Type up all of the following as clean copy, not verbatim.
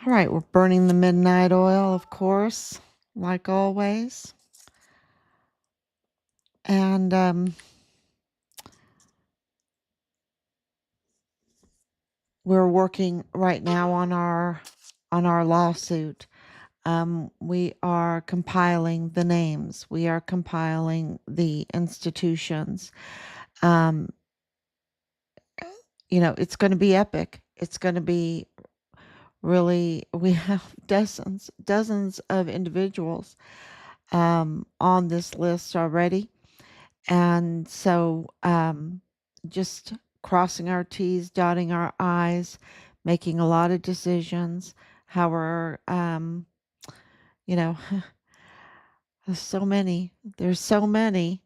All right, we're burning the midnight oil, of course, like always. And we're working right now on our lawsuit. We are compiling the names. We are compiling the institutions. Um, it's going to be epic. It's going to be really. We have dozens of individuals on this list already. And so just crossing our T's, dotting our I's, making a lot of decisions, how we're, you know, there's so many. There's so many.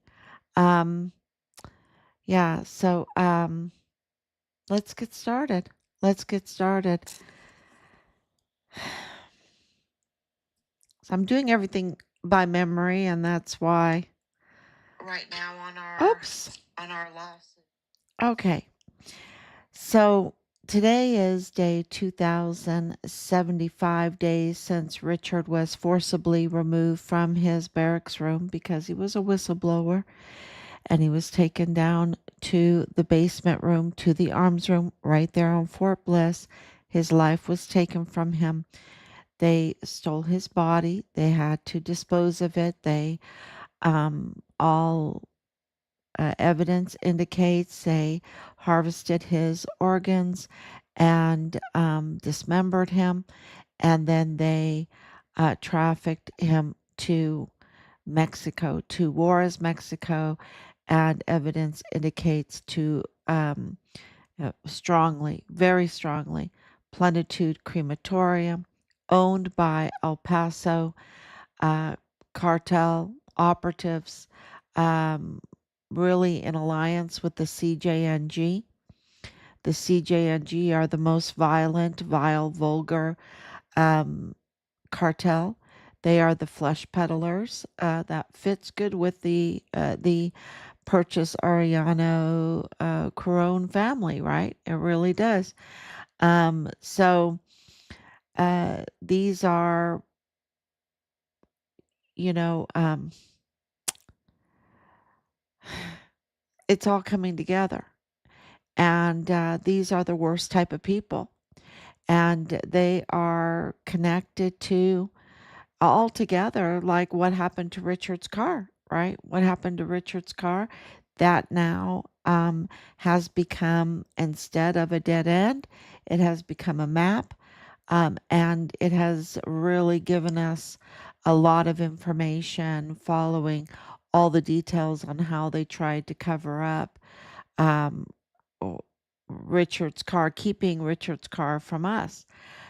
Um, yeah, so let's get started. Let's get started. So I'm doing everything by memory, and that's why. Right now on our lawsuit. Okay. So today is day 2075 days since Richard was forcibly removed from his barracks room because he was a whistleblower, and he was taken down to the basement room, to the arms room right there on Fort Bliss. His life was taken from him. They stole his body. They had to dispose of it. They all evidence indicates they harvested his organs and dismembered him, and then they trafficked him to Mexico, to Juarez, Mexico, and evidence indicates to strongly, very strongly, Plenitude Crematorium, owned by El Paso uh, cartel operatives, um, really in alliance with the CJNG. The CJNG are the most violent, vile, vulgar cartel. They are the flesh peddlers. That fits good with the Purchase Arellano Corone family, right? It really does. So these are, you know, it's all coming together. And these are the worst type of people. And they are connected to all together, like what happened to Richard's car, right? What happened to Richard's car? That now has become, instead of a dead end, it has become a map. And it has really given us a lot of information following all the details on how they tried to cover up um, Richard's car, keeping Richard's car from us.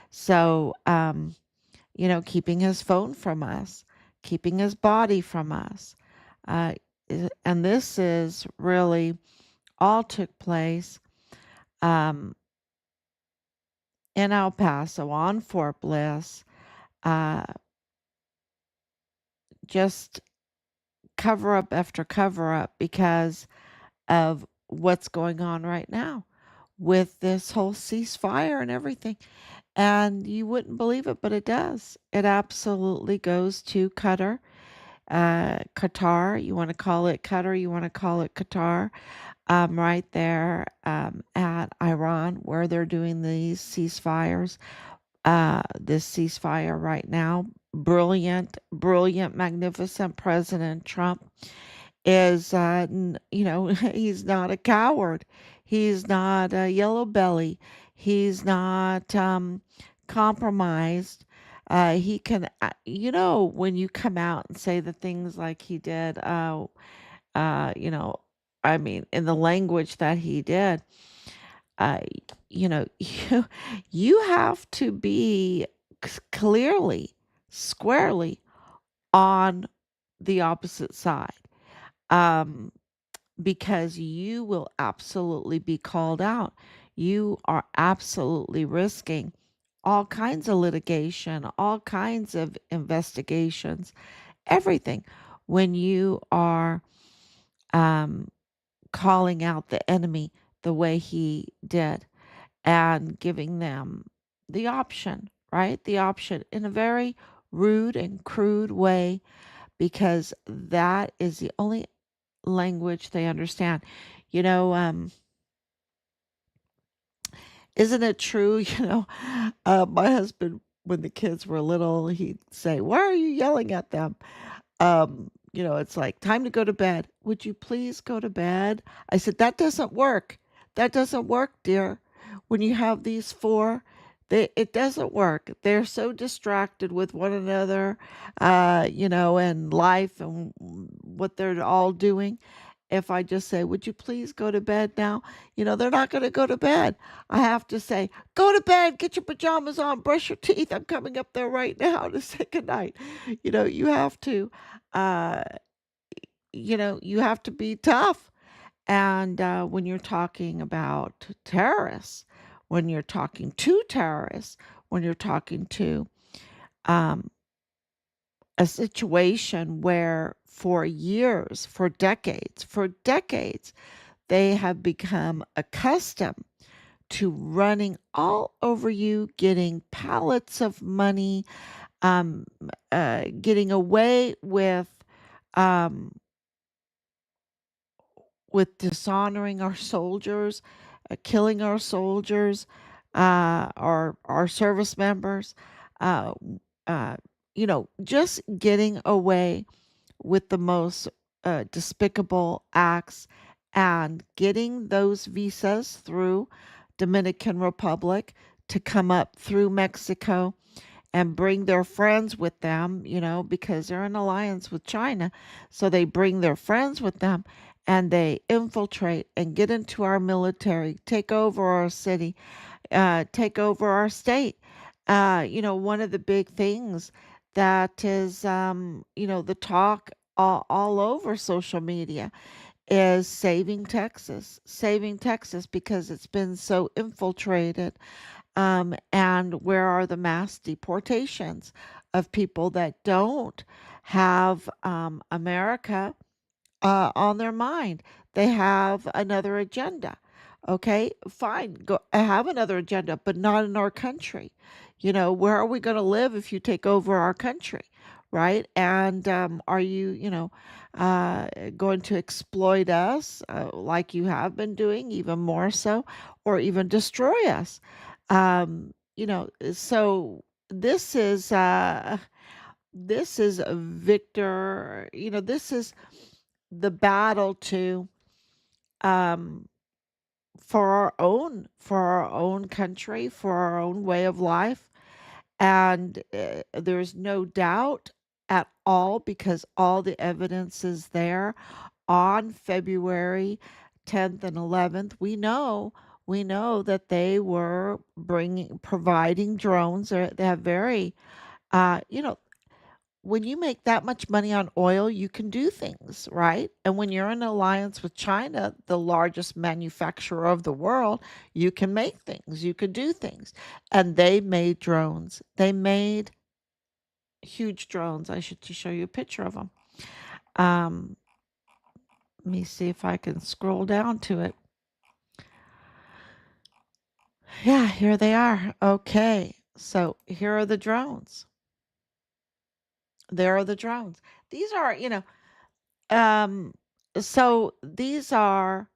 So, keeping his phone from us, keeping his body from us. Uh, and this is really all took place um, in El Paso on Fort Bliss. Uh, just cover up after cover up because of what's going on right now with this whole ceasefire and everything. And you wouldn't believe it, but it does. It absolutely goes to Qatar. You want to call it Qatar, you want to call it Qatar, right there at Iran, where they're doing these ceasefires. This ceasefire right now, brilliant, brilliant, magnificent President Trump is, he's not a coward. He's not a yellow belly. He's not compromised. He can, when you come out and say the things like he did, uh, you know, I mean, in the language that he did, uh, you have to be clearly, squarely on the opposite side. Um, because you will absolutely be called out. You are absolutely risking all kinds of litigation, all kinds of investigations, everything when you are um, calling out the enemy the way he did and giving them the option, right? The option in a very rude and crude way because that is the only language they understand. You know, isn't it true? My husband, when the kids were little, he'd say, "Why are you yelling at them?" It's like, "Time to go to bed. Would you please go to bed?" I said, "That doesn't work. That doesn't work, dear. When you have these four, it doesn't work. They're so distracted with one another, and life and what they're all doing. If I just say, 'Would you please go to bed now?' They're not going to go to bed. I have to say, 'Go to bed, get your pajamas on, brush your teeth. I'm coming up there right now to say goodnight.'" You have to, uh, you have to be tough. And when you're talking about terrorists, when you're talking to terrorists, when you're talking to um, a situation where for years, for decades, they have become accustomed to running all over you, getting pallets of money, um, getting away um, with dishonoring our soldiers, killing our soldiers, our service members, uh, uh, just getting away with the most despicable acts and getting those visas through Dominican Republic to come up through Mexico and bring their friends with them, because they're in alliance with China. So they bring their friends with them and they infiltrate and get into our military, take over our city, take over our state. One of the big things that is, the talk all over social media is saving Texas because it's been so infiltrated. And where are the mass deportations of people that don't have America on their mind? They have another agenda. Okay, fine, go have another agenda, but not in our country. Where are we going to live if you take over our country, right? And are you, going to exploit us like you have been doing, even more so, or even destroy us? So this is a victor. This is the battle to um for our own country, for our own way of life. And there's no doubt at all because all the evidence is there. On February 10th and 11th, we know that they were providing drones. They have very uh you know when you make that much money on oil, you can do things, right? And when you're in alliance with China, the largest manufacturer of the world, you can make things, you can do things. And they made drones. They made huge drones. I should show you a picture of them. Um, Let me see if I can scroll down to it. Yeah, here they are. Okay. So here are the drones. There are the drones. These are, Um, so these are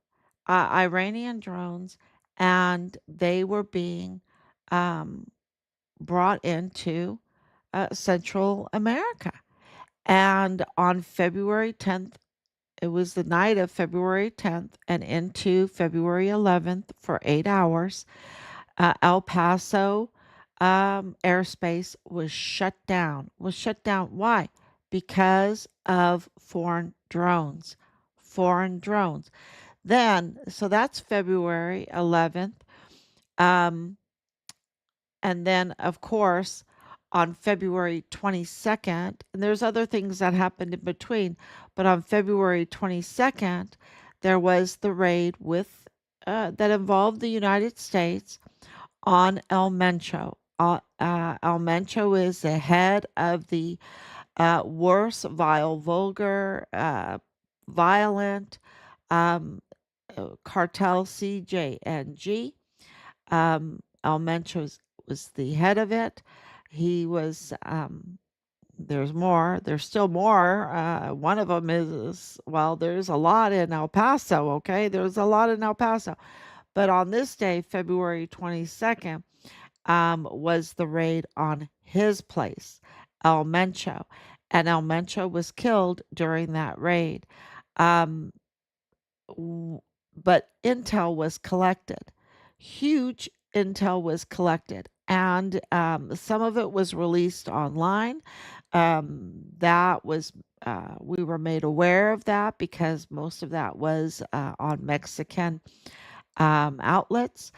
Iranian drones, and they were being um, brought into Central America. And on February 10th, it was the night of February 10th and into February 11th for 8 hours. El Paso airspace was shut down. Was shut down. Why? Because of foreign drones. Foreign drones. Then, so that's February 11th. Um, and then, of course, on February 22nd, and there's other things that happened in between, but on February 22nd, there was the raid that involved the United States on El Mencho. El Mencho is the head of the worst, vile, vulgar, violent cartel CJNG. El Mencho was the head of it. He was, there's more, there's still more. One of them is, well, there's a lot in El Paso, okay? There's a lot in El Paso. But on this day, February 22nd, was the raid on his place, El Mencho. And El Mencho was killed during that raid. Um, w- but intel was collected. Huge intel was collected. And some of it was released online. That was, we were made aware of that because most of that was on Mexican outlets.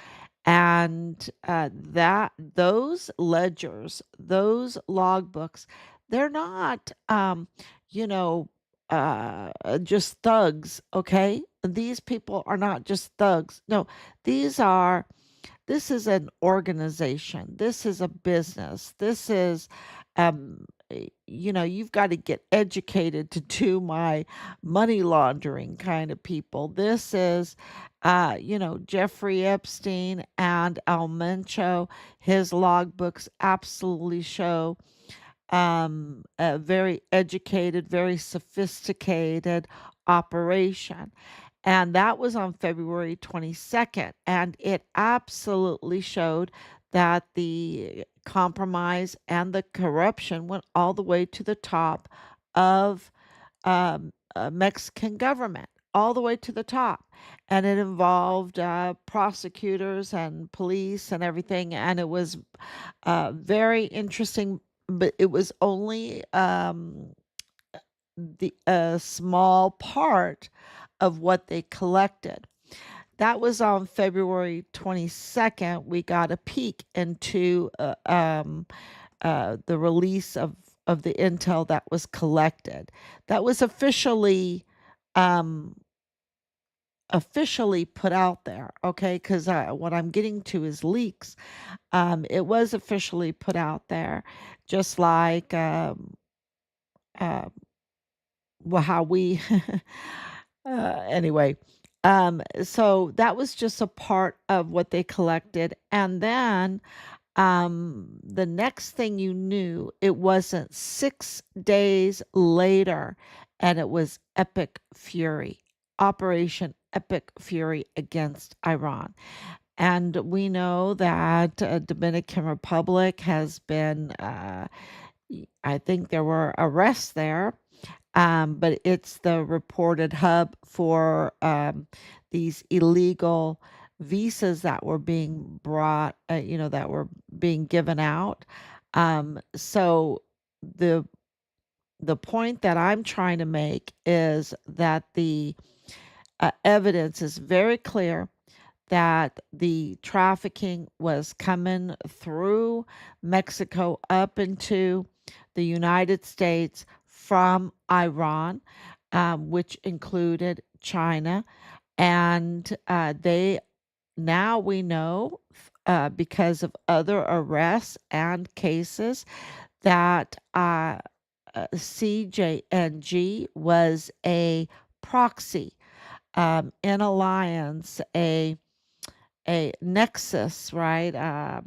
And that those ledgers, those logbooks, they're not, you know, just thugs. Okay, these people are not just thugs. No, these are. This is an organization. This is a business. This is, you've got to get educated to do my money laundering kind of people. This is, Jeffrey Epstein and Almencho. His logbooks absolutely show a very educated, very sophisticated operation. And that was on February 22nd. And it absolutely showed that the compromise and the corruption went all the way to the top of Mexican government, all the way to the top. And it involved prosecutors and police and everything. And it was very interesting, but it was only the a small part of what they collected. That was on February 22nd. We got a peek into the release of the intel that was collected. That was um, officially put out there. Okay, because what I'm getting to is leaks. It was officially put out there, just like uh, well, how we anyway. So that was just a part of what they collected. And then the next thing you knew, it wasn't 6 days later, and it was Epic Fury, Operation Epic Fury against Iran. And we know that Dominican Republic has been, I think there were arrests there, but it's the reported hub for these illegal visas that were being brought, that were being given out. So the the point that I'm trying to make is that the evidence is very clear that the trafficking was coming through Mexico up into the United States from Iran, which included China. And they now we know because of other arrests and cases that CJNG was a proxy, an alliance, a nexus, right?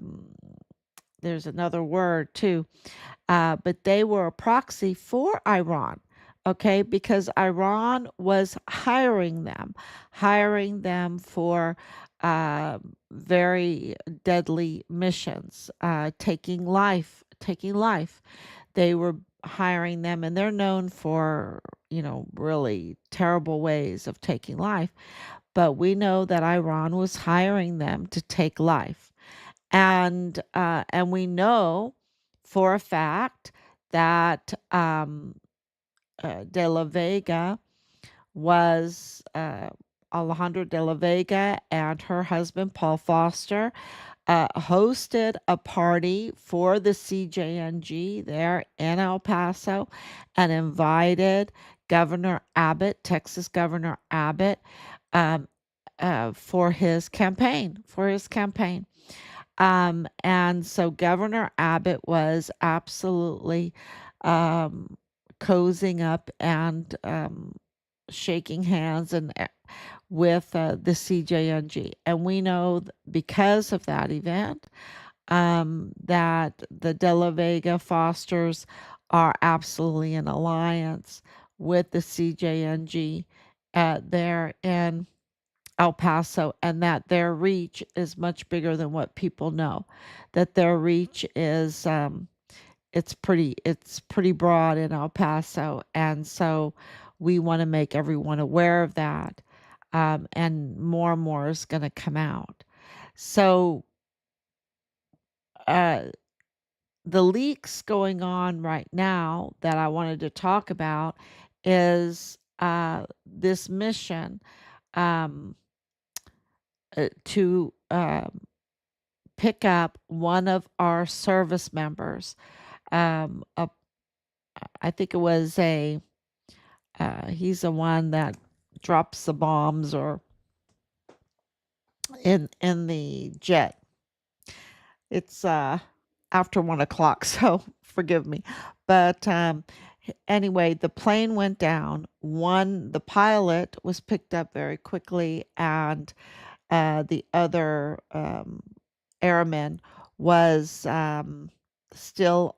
There's another word too, but they were a proxy for Iran, okay? Because Iran was hiring them for very deadly missions, taking life. They were hiring them, and they're known for, really terrible ways of taking life. But we know that Iran was hiring them to take life. And we know for a fact that De La Vega was Alejandro de la Vega and her husband Paul Foster hosted a party for the CJNG there in El Paso and invited Governor Abbott, Texas Governor Abbott, um, for his campaign. And so Governor Abbott was absolutely um, cozying up and shaking hands and with the CJNG. And we know because of that event, that the De La Vega Fosters are absolutely in alliance with the CJNG there in El Paso, and that their reach is much bigger than what people know. That their reach is it's pretty broad in El Paso, and so we want to make everyone aware of that. And more is going to come out. So uh, the leaks going on right now that I wanted to talk about is this mission um, to pick up one of our service members. Um, a, I think it was he's the one that drops the bombs or in the jet. It's after 1 o'clock, so forgive me. But anyway, the plane went down. The pilot was picked up very quickly, and the other airman was still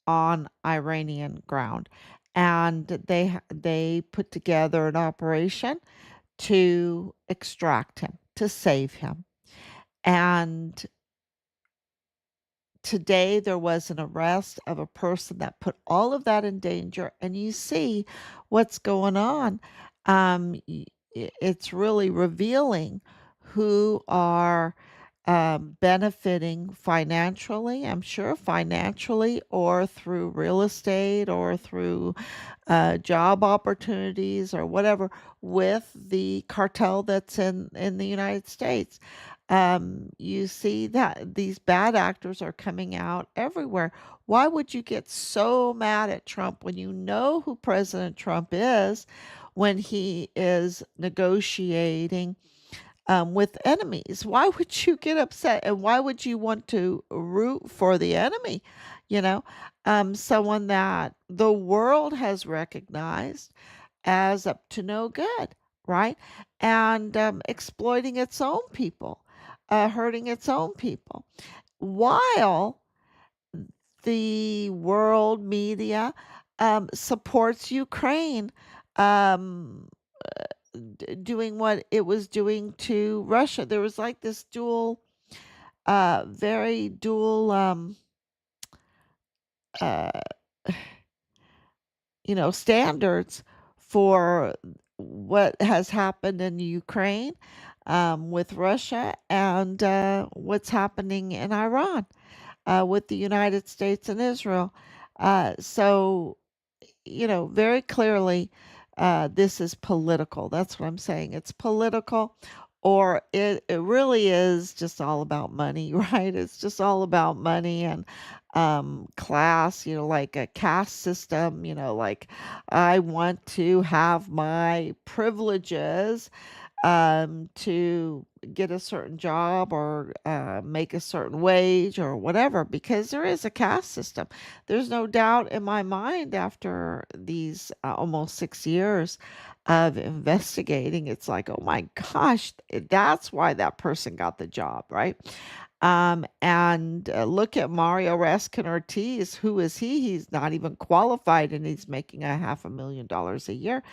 on Iranian ground, and they put together an operation to extract him, to save him. And today there was an arrest of a person that put all of that in danger, and you see what's going on. It's really revealing who are benefiting financially, I'm sure financially, or through real estate, or through job opportunities, or whatever, with the cartel that's in the United States. You see that these bad actors are coming out everywhere. Why would you get so mad at Trump when you know who President Trump is, when he is negotiating with enemies? Why would you get upset, and why would you want to root for the enemy? You know, someone that the world has recognized as up to no good, right? And exploiting its own people, hurting its own people, while the world media supports Ukraine, um, doing what it was doing to Russia. There was like this very dual, uh, standards for what has happened in Ukraine with Russia, and what's happening in Iran with the United States and Israel. So, very clearly, this is political. That's what I'm saying. It's political, or it really is just all about money, right? It's just all about money and class, like a caste system, like I want to have my privileges to get a certain job, or make a certain wage, or whatever, because there is a caste system. There's no doubt in my mind, after these almost 6 years of investigating, it's like, oh my gosh, that's why that person got the job, right? And look at Mario Raskin Ortiz. Who is he? He's not even qualified, and he's making $500,000 a year,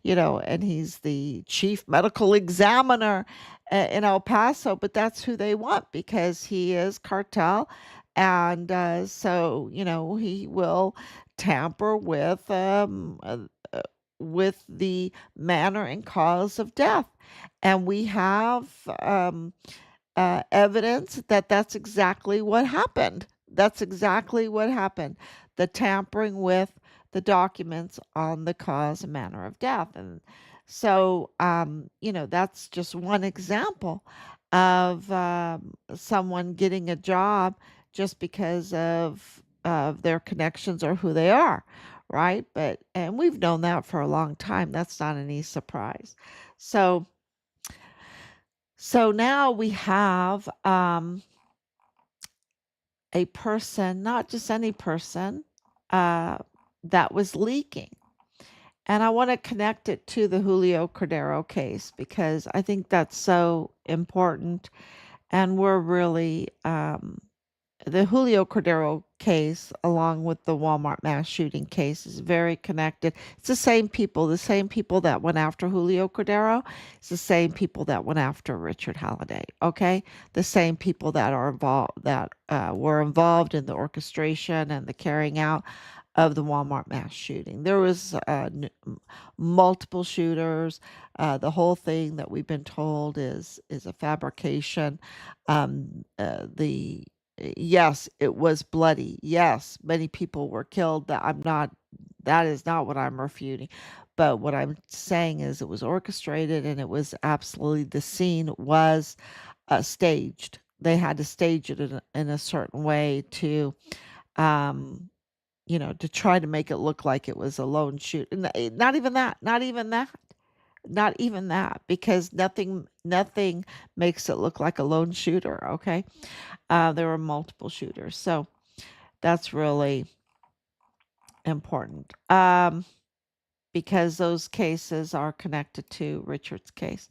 and he's the chief medical examiner in El Paso, but that's who they want because he is cartel. And so, he will tamper with the manner and cause of death. And we have evidence that that's exactly what happened. That's exactly what happened. The tampering with the documents on the cause and manner of death. And so, that's just one example of someone getting a job just because of their connections or who they are, right? And we've known that for a long time. That's not any surprise. So, so now we have a person, not just any person, uh, that was leaking. And I want to connect it to the Julio Cordero case because I think that's so important. And we're really the Julio Cordero case, along with the Walmart mass shooting case, is very connected. It's the same people that went after Julio Cordero. It's the same people that went after Richard Halliday. Okay, the same people that are involved that were involved in the orchestration and the carrying out of the Walmart mass shooting. There was multiple shooters. The whole thing that we've been told is a fabrication. The Yes, it was bloody. Yes, many people were killed. That is not what I'm refuting. But what I'm saying is it was orchestrated and it was absolutely, the scene was staged. They had to stage it in a certain way to, um, to try to make it look like it was a lone shoot. Not even that, not even that, because nothing makes it look like a lone shooter. Okay. There were multiple shooters. So that's really important, because those cases are connected to Richard's case.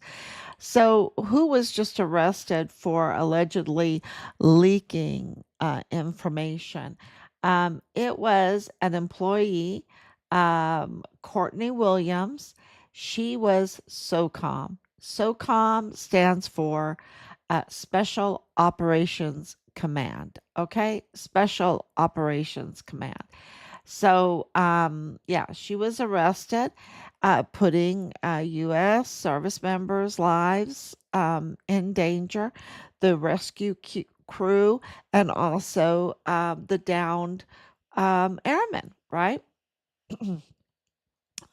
So, who was just arrested for allegedly leaking information? It was an employee, Courtney Williams. She was SOCOM. SOCOM stands for Special Operations Command. Okay, Special Operations Command. So, yeah, she was arrested, putting U.S. service members' lives in danger, the rescue crew, and also the downed airmen. Right.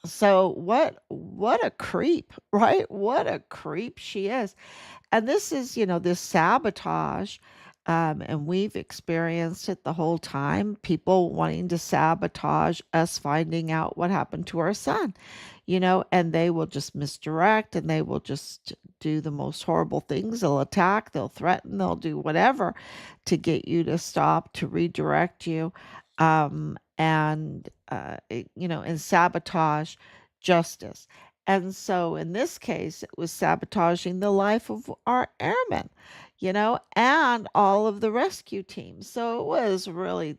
So what a creep, right? What a creep she is. And this is, this sabotage, and we've experienced it the whole time. People wanting to sabotage us finding out what happened to our son, and they will just misdirect and they will just do the most horrible things. They'll attack, they'll threaten, they'll do whatever to get you to stop, to redirect you, and sabotage justice. And so in this case, it was sabotaging the life of our airmen, and all of the rescue teams. So it was really,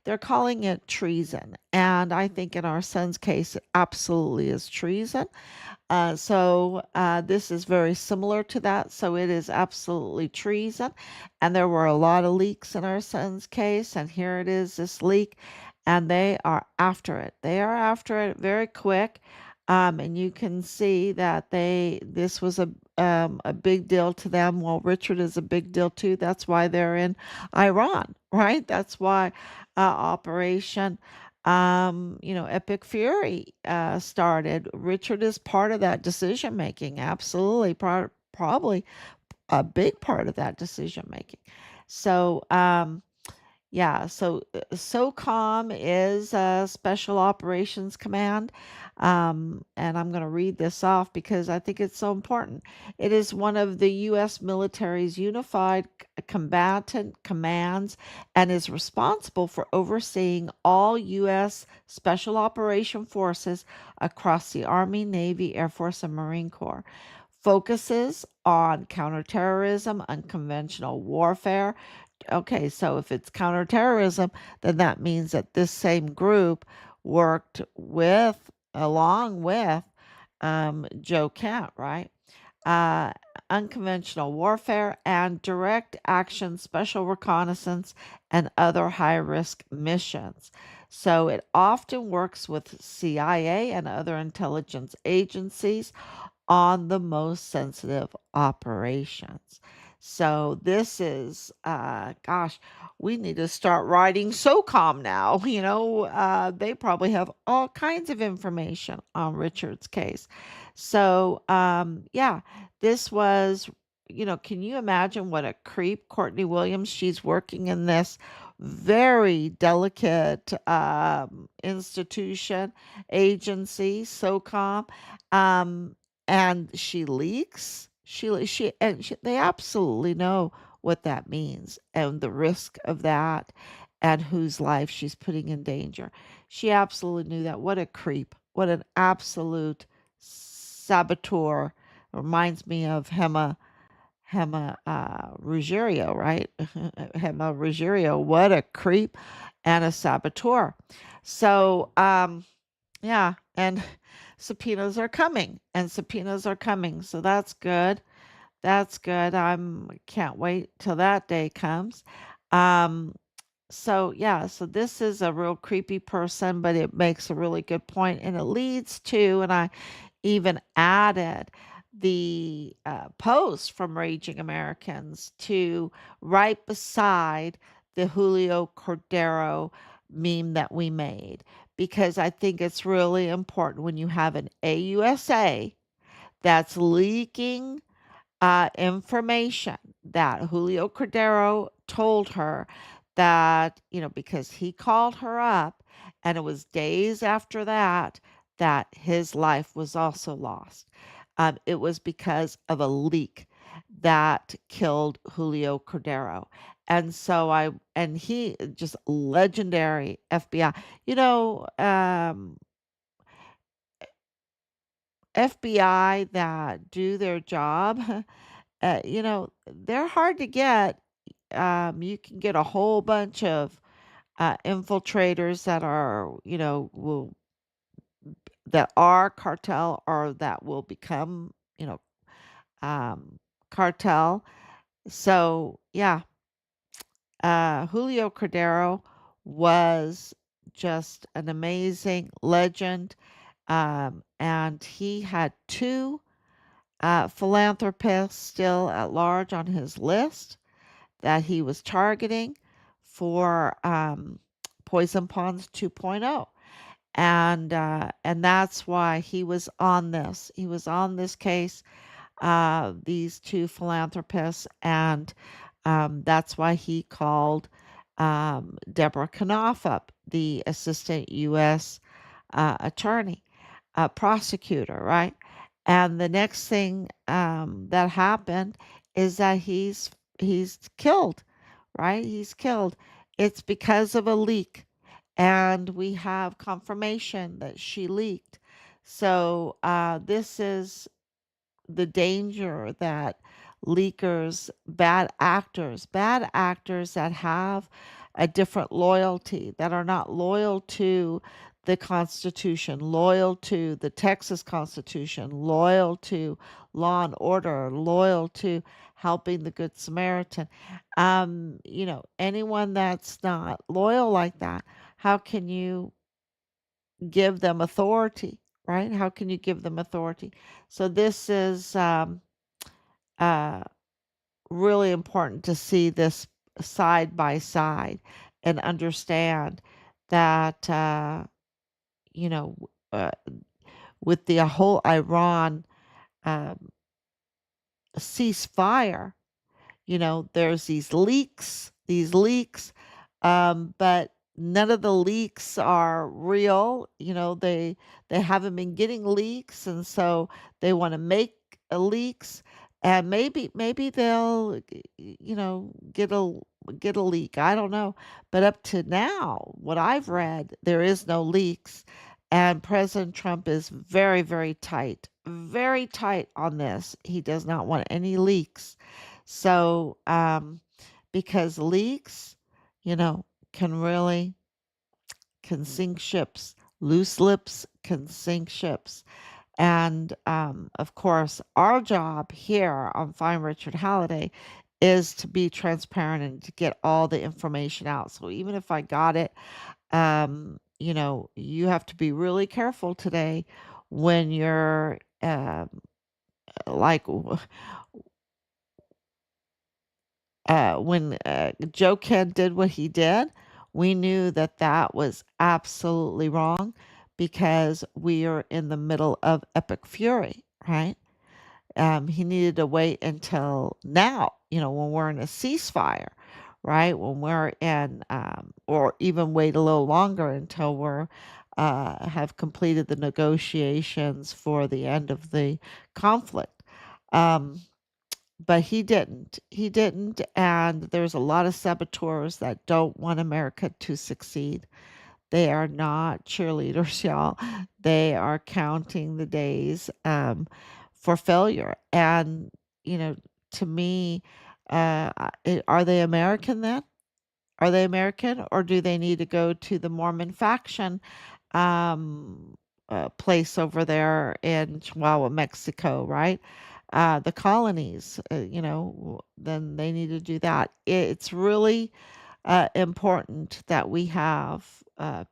they're calling it treason. And I think in our son's case, it absolutely is treason. So this is very similar to that. So it is absolutely treason. And there were a lot of leaks in our son's case. And here it is, this leak. And they are after it. They are after it very quick. And you can see that this was a big deal to them. Well, Richard is a big deal too. That's why they're in Iran, right? That's why Operation Epic Fury started. Richard is part of that decision making. Absolutely, probably a big part of that decision making. So, yeah, so SOCOM is a Special Operations Command. And I'm going to read this off because I think it's so important. It is one of the U.S. military's unified combatant commands and is responsible for overseeing all U.S. Special Operation Forces across the Army, Navy, Air Force, and Marine Corps. Focuses on counterterrorism, unconventional warfare. Okay, so if it's counterterrorism, then that means that this same group worked along with Joe Kent, right? Uh, Unconventional warfare and direct action, special reconnaissance, and other high risk missions. So it often works with CIA and other intelligence agencies on the most sensitive operations. So this is, gosh, we need to start writing SOCOM now. They probably have all kinds of information on Richard's case. So, yeah, this was, can you imagine what a creep Courtney Williams? She's working in this very delicate institution, agency, SOCOM. Um, and she leaks. They absolutely know what that means and the risk of that and whose life she's putting in danger. She absolutely knew that. What a creep. What an absolute saboteur. Reminds me of Ruggiero, right? Hema Ruggiero, what a creep and a saboteur. So, yeah, and subpoenas are coming, and subpoenas are coming. So that's good. That's good. Can't wait till that day comes. Um, so yeah, so this is a real creepy person, but it makes a really good point, and it leads to, and I even added the post from Raging Americans to right beside the Julio Cordero meme that we made, because I think it's really important when you have an AUSA that's leaking information that Julio Cordero told her that, because he called her up, and it was days after that that his life was also lost. It was because of a leak that killed Julio Cordero. And he just legendary FBI. FBI that do their job, they're hard to get. You can get a whole bunch of infiltrators that are, that are cartel or that will become, um, cartel. So, yeah, Julio Cordero was just an amazing legend. And he had two philanthropists still at large on his list that he was targeting for Poison Ponds 2.0. And that's why he was on this. He was on this case, these two philanthropists, and that's why he called Deborah Knopf up, the assistant U.S. Attorney, prosecutor, right? And the next thing that happened is that he's killed, right? He's killed. It's because of a leak, and we have confirmation that she leaked. So this is the danger that leakers, bad actors that have a different loyalty, that are not loyal to the Constitution, loyal to the Texas Constitution, loyal to law and order, loyal to helping the Good Samaritan. Anyone that's not loyal like that, how can you give them authority, right? How can you give them authority? So this is uh, really important to see this side by side and understand that, you know, uh, with the whole Iran um, ceasefire, there's these leaks, but none of the leaks are real. They haven't been getting leaks, and so they want to make leaks, and maybe they'll, get a leak. I don't know, but up to now, what I've read, there is no leaks, and President Trump is very tight on this. He does not want any leaks. So, because leaks, you know, can really can sink ships. Loose lips can sink ships. And of course, our job here on Find Richard Halliday is to be transparent and to get all the information out. So even if I got it, you have to be really careful today when you're like when Joe Kidd did what he did, we knew that that was absolutely wrong because we are in the middle of epic fury, right? He needed to wait until now, when we're in a ceasefire, right? When we're in, or even wait a little longer until we're have completed the negotiations for the end of the conflict. Um, but he didn't. He didn't, and there's a lot of saboteurs that don't want America to succeed. They are not cheerleaders, y'all. They are counting the days for failure. And, you know, to me, are they American then? Are they American, or do they need to go to the Mormon faction um, place over there in Chihuahua, Mexico, right? The colonies, then they need to do that. It's really important that we have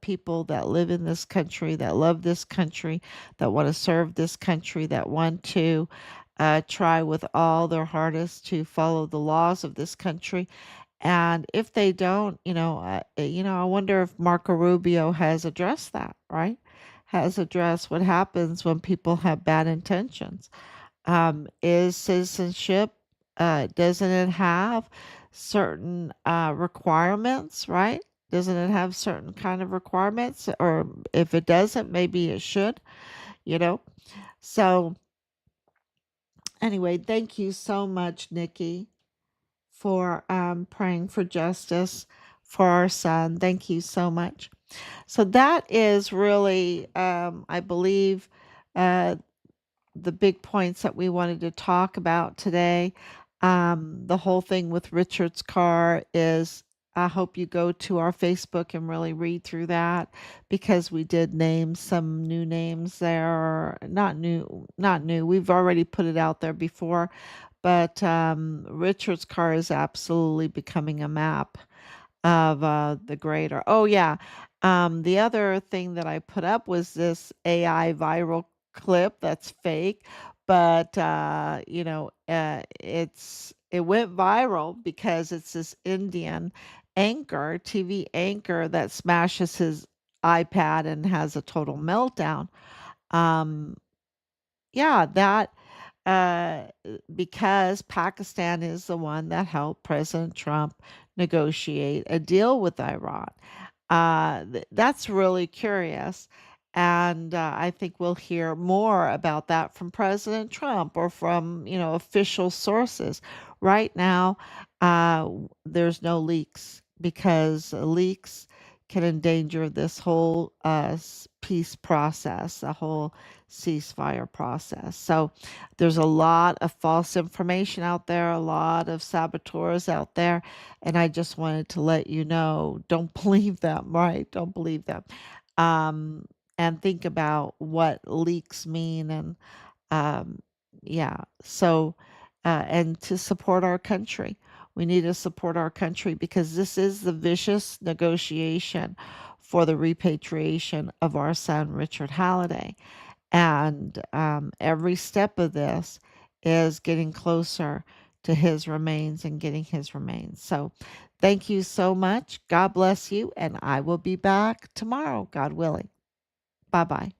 people that live in this country, that love this country, that want to serve this country, that want to try with all their hardest to follow the laws of this country. And if they don't, I wonder if Marco Rubio has addressed that, right? Has addressed what happens when people have bad intentions. Is citizenship, doesn't it have certain requirements, right? Doesn't it have certain kind of requirements? Or if it doesn't, maybe it should, you know? So, anyway, thank you so much, Nikki, for praying for justice for our son. Thank you so much. So, that is really, I believe, uh, the big points that we wanted to talk about today. The whole thing with Richard's car is I hope you go to our Facebook and really read through that because we did name some new names there. Not new, not new. We've already put it out there before, but Richard's car is absolutely becoming a map of the grader. Oh yeah. The other thing that I put up was this AI viral clip that's fake, but it went viral because it's this Indian TV anchor that smashes his iPad and has a total meltdown. Um, yeah, that uh, because Pakistan is the one that helped President Trump negotiate a deal with Iran. That's really curious. And I think we'll hear more about that from President Trump or from, official sources. Right now, there's no leaks because leaks can endanger this whole peace process, the whole ceasefire process. So there's a lot of false information out there, a lot of saboteurs out there, and I just wanted to let you know, don't believe them, right? Don't believe them. Um, and think about what leaks mean and um, yeah. So and to support our country. We need to support our country because this is the vicious negotiation for the repatriation of our son, Richard Halliday. And every step of this is getting closer to his remains and getting his remains. So thank you so much. God bless you. And I will be back tomorrow, God willing. Bye bye.